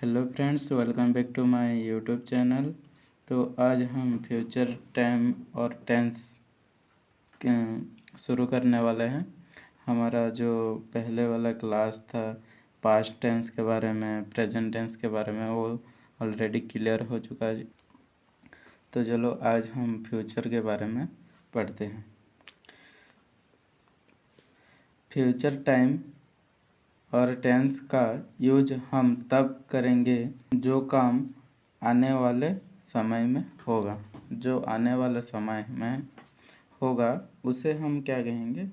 Hello friends, welcome back to my YouTube channel. तो आज हम फ्यूचर टाइम और टेंस शुरू करने वाले हैं। हमारा जो पहले वाला क्लास था पास्ट टेंस के बारे में, प्रेजेंट टेंस के बारे में, वो ऑलरेडी क्लियर हो चुका है। तो चलो आज हम फ्यूचर के बारे में पढ़ते हैं। फ्यूचर टाइम और टेंस का यूज हम तब करेंगे जो काम आने वाले समय में होगा। जो आने वाले समय में होगा उसे हम क्या कहेंगे?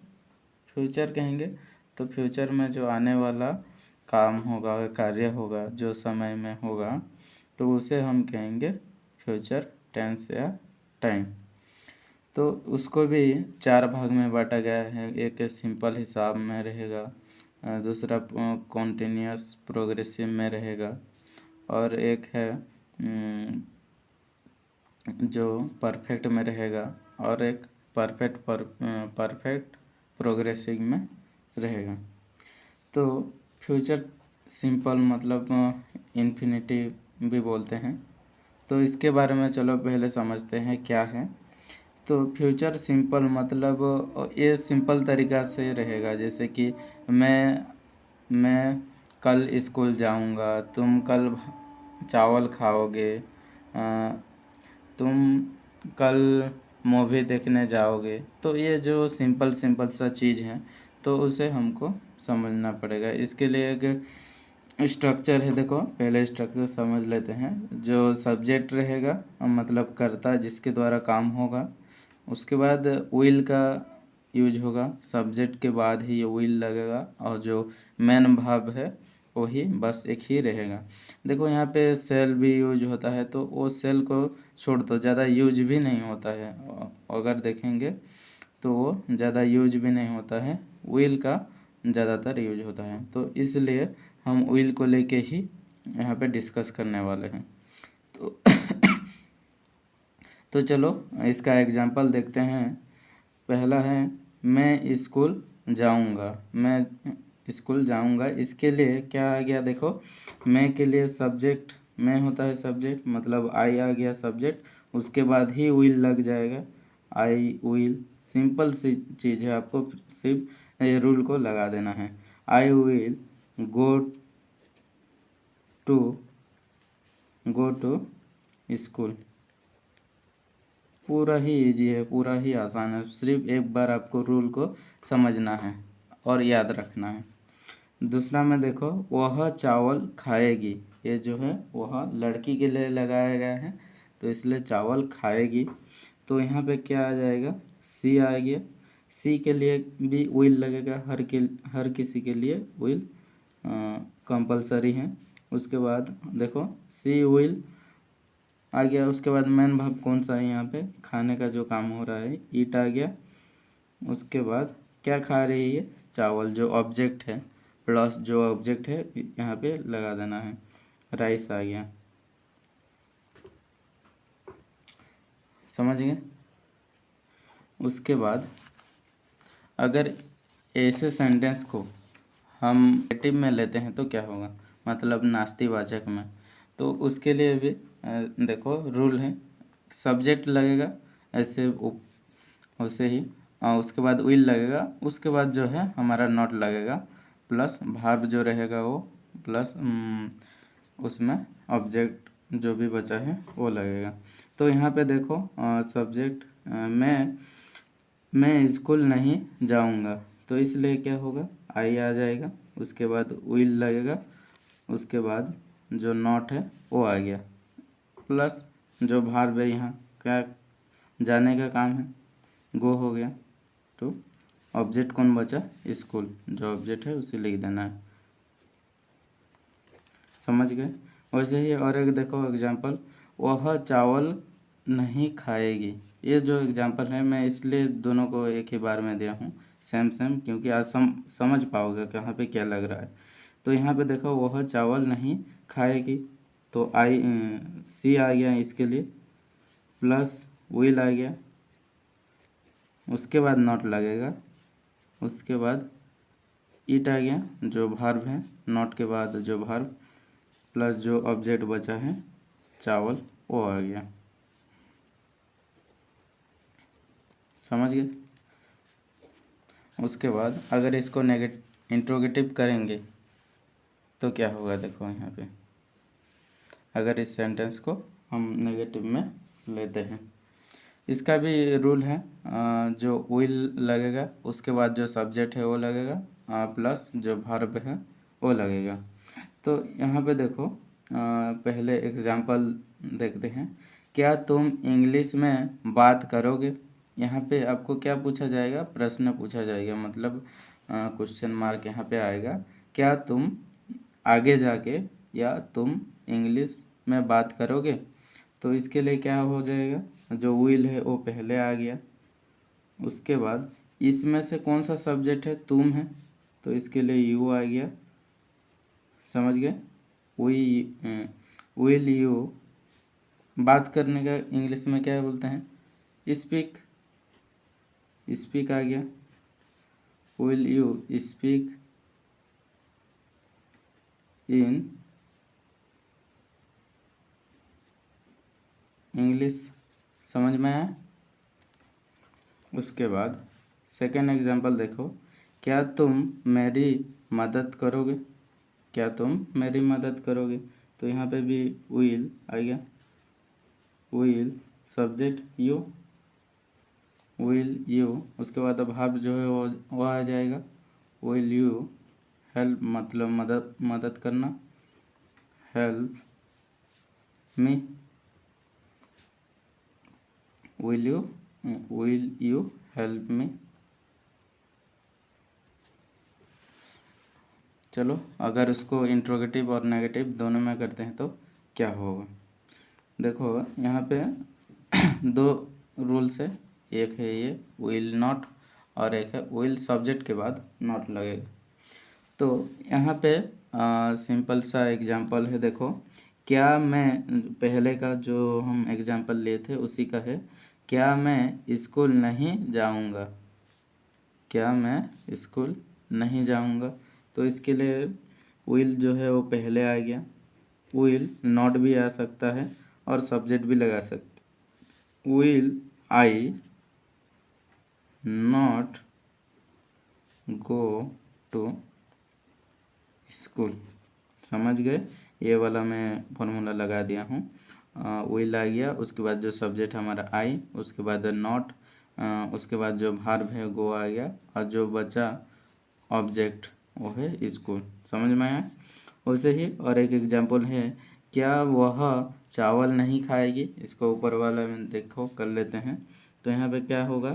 फ्यूचर कहेंगे। तो फ्यूचर में जो आने वाला काम होगा, कार्य होगा, जो समय में होगा, तो उसे हम कहेंगे फ्यूचर टेंस या टाइम। तो उसको भी चार भाग में बांटा गया है। एक सिंपल हिसाब में रहेगा, दूसरा कॉन्टिन्यूस प्रोग्रेसिव में रहेगा, और एक है जो परफेक्ट में रहेगा, और एक परफेक्ट प्रोग्रेसिव में रहेगा। तो फ्यूचर सिंपल मतलब इन्फिनिटिव भी बोलते हैं। तो इसके बारे में चलो पहले समझते हैं क्या है। तो फ्यूचर सिंपल मतलब ये सिंपल तरीक़ा से रहेगा, जैसे कि मैं कल स्कूल जाऊंगा, तुम कल चावल खाओगे, तुम कल मूवी देखने जाओगे। तो ये जो सिंपल सिंपल सा चीज़ है, तो उसे हमको समझना पड़ेगा। इसके लिए एक स्ट्रक्चर है। देखो पहले स्ट्रक्चर समझ लेते हैं। जो सब्जेक्ट रहेगा मतलब कर्ता, जिसके द्वारा काम होगा, उसके बाद विल का यूज होगा। सब्जेक्ट के बाद ही ये विल लगेगा, और जो मेन वर्ब है वही बस एक ही रहेगा। देखो यहाँ पे सेल भी यूज होता है, तो वो सेल को छोड़ दो, ज़्यादा यूज भी नहीं होता है। अगर देखेंगे तो वो ज़्यादा यूज भी नहीं होता है, विल का ज़्यादातर यूज होता है। तो इसलिए हम विल को लेके ही यहाँ पे डिस्कस करने वाले हैं। तो तो चलो इसका एग्जांपल देखते हैं। पहला है मैं स्कूल जाऊंगा। मैं स्कूल जाऊंगा, इसके लिए क्या आ गया? देखो मैं के लिए सब्जेक्ट, मैं होता है सब्जेक्ट, मतलब आई आ गया सब्जेक्ट, उसके बाद ही विल लग जाएगा। आई विल, सिंपल सी चीज़ है, आपको सिर्फ ये रूल को लगा देना है। I will go to school. पूरा ही इजी है, पूरा ही आसान है। सिर्फ एक बार आपको रूल को समझना है और याद रखना है। दूसरा में देखो वह चावल खाएगी। ये जो है वह लड़की के लिए लगाया गया है, तो इसलिए चावल खाएगी। तो यहाँ पे क्या आ जाएगा? सी आ गया। सी के लिए भी विल लगेगा। हर किसी के लिए विल कंपलसरी है। उसके बाद देखो सी विल आ गया। उसके बाद मेन भाव कौन सा है? यहाँ पे खाने का जो काम हो रहा है, ईट आ गया। उसके बाद क्या खा रही है? चावल, जो ऑब्जेक्ट है, प्लस जो ऑब्जेक्ट है यहाँ पे लगा देना है, राइस आ गया। समझ गए? उसके बाद अगर ऐसे सेंटेंस को हम नेगेटिव में लेते हैं तो क्या होगा, मतलब नास्तिवाचक में। तो उसके लिए भी देखो रूल है, सब्जेक्ट लगेगा ऐसे वैसे ही, उसके बाद विल लगेगा, उसके बाद जो है हमारा नॉट लगेगा, प्लस वर्ब जो रहेगा वो, प्लस उसमें ऑब्जेक्ट जो भी बचा है वो लगेगा। तो यहाँ पे देखो सब्जेक्ट मैं स्कूल नहीं जाऊँगा, तो इसलिए क्या होगा? आई आ जाएगा, उसके बाद विल लगेगा, उसके बाद जो नॉट है वो आ गया, प्लस जो वर्ब है यहाँ क्या, जाने का काम है, गो हो गया। तो ऑब्जेक्ट कौन बचा? स्कूल, जो ऑब्जेक्ट है उसे लिख देना है। समझ गए? वैसे ही और एक देखो एग्जांपल, वह चावल नहीं खाएगी। ये जो एग्जांपल है मैं इसलिए दोनों को एक ही बार में दिया हूँ, सेम सेम, क्योंकि आज समझ पाओगे कहाँ पे क्या लग रहा है। तो यहाँ पे देखो वह चावल नहीं खाएगी, तो आई सी आ गया इसके लिए, प्लस विल आ गया, उसके बाद नॉट लगेगा, उसके बाद ईट आ गया जो वर्ब है, नॉट के बाद जो वर्ब, प्लस जो ऑब्जेक्ट बचा है चावल वो आ गया। समझ गए। उसके बाद अगर इसको इंट्रोगेटिव करेंगे तो क्या होगा, देखो यहाँ पे अगर इस सेंटेंस को हम नेगेटिव में लेते हैं, इसका भी रूल है, जो विल लगेगा उसके बाद जो सब्जेक्ट है वो लगेगा, प्लस जो वर्ब है वो लगेगा। तो यहाँ पे देखो, पहले एग्जांपल देखते हैं। क्या तुम इंग्लिश में बात करोगे? यहाँ पे आपको क्या पूछा जाएगा, प्रश्न पूछा जाएगा, मतलब क्वेश्चन मार्क यहाँ पे आएगा। क्या तुम आगे जाके या तुम इंग्लिश में बात करोगे? तो इसके लिए क्या हो जाएगा, जो विल है वो पहले आ गया। उसके बाद इसमें से कौन सा सब्जेक्ट है, तुम है, तो इसके लिए यू आ गया। समझ गए। विल यू, बात करने का इंग्लिश में क्या बोलते हैं, स्पीक, स्पीक आ गया। Will you speak in English. समझ में आया। उसके बाद सेकेंड एग्जांपल देखो। क्या तुम मेरी मदद करोगे? क्या तुम मेरी मदद करोगे? तो यहाँ पे भी विल आ गया। Will subject you, will you, उसके बाद अब वर्ब जो है वो आ जाएगा। विल यू हेल्प, मतलब मदद करना, help me. Will you help me. चलो अगर उसको इंट्रोगेटिव और नेगेटिव दोनों में करते हैं तो क्या होगा, देखो यहाँ पे दो रूल्स है। एक है ये विल नॉट, और एक है विल सब्जेक्ट के बाद नॉट लगेगा। तो यहाँ पे सिंपल सा एग्जांपल है, देखो। क्या मैं, पहले का जो हम एग्जांपल लिए थे उसी का है। क्या मैं स्कूल नहीं जाऊँगा? क्या मैं स्कूल नहीं जाऊँगा? तो इसके लिए विल जो है वो पहले आ गया। विल नॉट भी आ सकता है और सब्जेक्ट भी लगा सकते। Will I not go to school. समझ गए। ये वाला मैं फॉर्मूला लगा दिया हूँ। विल आ गया, उसके बाद जो सब्जेक्ट हमारा आई, उसके बाद नॉट, उसके बाद जो वर्ब है गो आ गया, और जो बचा ऑब्जेक्ट वो है स्कूल। समझ में आया। वैसे ही और एक एग्जांपल है। क्या वह चावल नहीं खाएगी? इसको ऊपर वाला में देखो कर लेते हैं। तो यहाँ पे क्या होगा,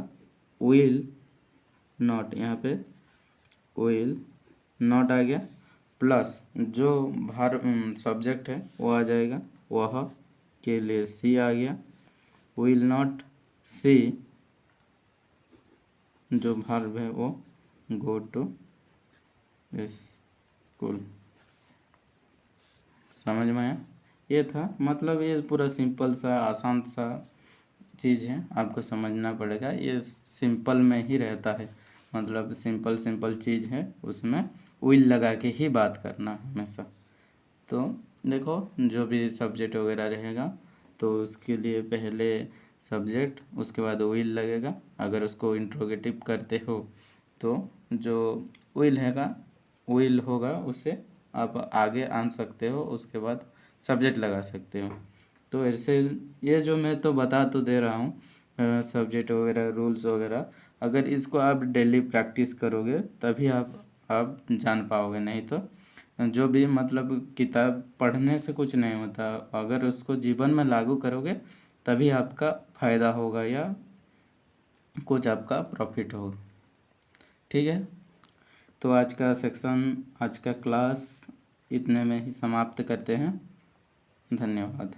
विल नॉट, यहाँ पे विल नॉट आ गया, प्लस जो सब्जेक्ट है वो आ जाएगा, वह के लिए सी आ गया। विल नॉट सी, जो वर्ब है वो गो टू स्कूल। समझ में आया। ये था, मतलब ये पूरा सिंपल सा आसान सा चीज़ है, आपको समझना पड़ेगा। ये सिंपल में ही रहता है, मतलब सिंपल सिंपल चीज़ है, उसमें विल लगा के ही बात करना हमेशा। तो देखो जो भी सब्जेक्ट वगैरह रहेगा तो उसके लिए पहले सब्जेक्ट, उसके बाद विल लगेगा। अगर उसको इंट्रोगेटिव करते हो तो जो विल होगा उसे आप आगे आन सकते हो, उसके बाद सब्जेक्ट लगा सकते हो। तो ऐसे ये जो मैं तो बता तो दे रहा हूँ सब्जेक्ट वगैरह रूल्स वगैरह, अगर इसको आप डेली प्रैक्टिस करोगे तभी आप जान पाओगे, नहीं तो जो भी, मतलब किताब पढ़ने से कुछ नहीं होता, अगर उसको जीवन में लागू करोगे तभी आपका फ़ायदा होगा या कुछ आपका प्रॉफिट होगा। ठीक है। तो आज का सेक्शन, आज का क्लास इतने में ही समाप्त करते हैं। धन्यवाद।